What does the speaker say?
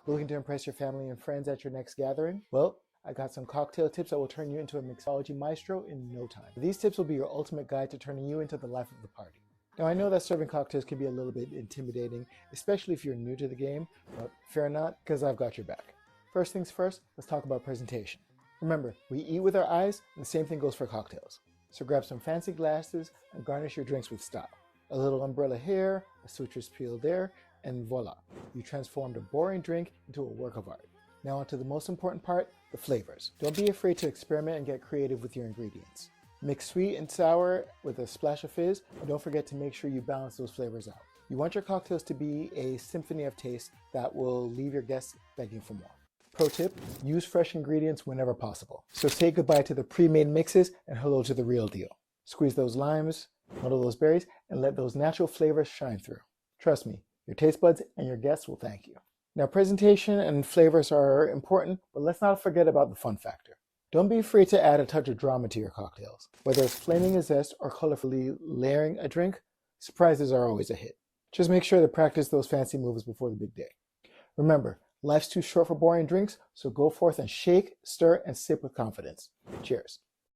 Looking to impress your family and friends at your next gathering? Well, I got some cocktail tips that will turn you into a mixology maestro in no time. These tips will be your ultimate guide to turning you into the life of the party. Now, I know that serving cocktails can be a little bit intimidating, especially if you're new to the game, but fear not, because I've got your back. First things first, let's talk about presentation. Remember, we eat with our eyes, and the same thing goes for cocktails. So grab some fancy glasses and garnish your drinks with style. A little umbrella here, a citrus peel there, and voila, you transformed a boring drink into a work of art. Now onto the most important part, the flavors. Don't be afraid to experiment and get creative with your ingredients. Mix sweet and sour with a splash of fizz, and don't forget to make sure you balance those flavors out. You want your cocktails to be a symphony of taste that will leave your guests begging for more. Pro tip, use fresh ingredients whenever possible. So say goodbye to the pre-made mixes and hello to the real deal. Squeeze those limes, muddle those berries, and let those natural flavors shine through. Trust me, your taste buds and your guests will thank you. Now, presentation and flavors are important, but let's not forget about the fun factor. Don't be afraid to add a touch of drama to your cocktails. Whether it's flaming a zest or colorfully layering a drink, surprises are always a hit. Just make sure to practice those fancy moves before the big day. Remember, life's too short for boring drinks, so go forth and shake, stir, and sip with confidence. Cheers.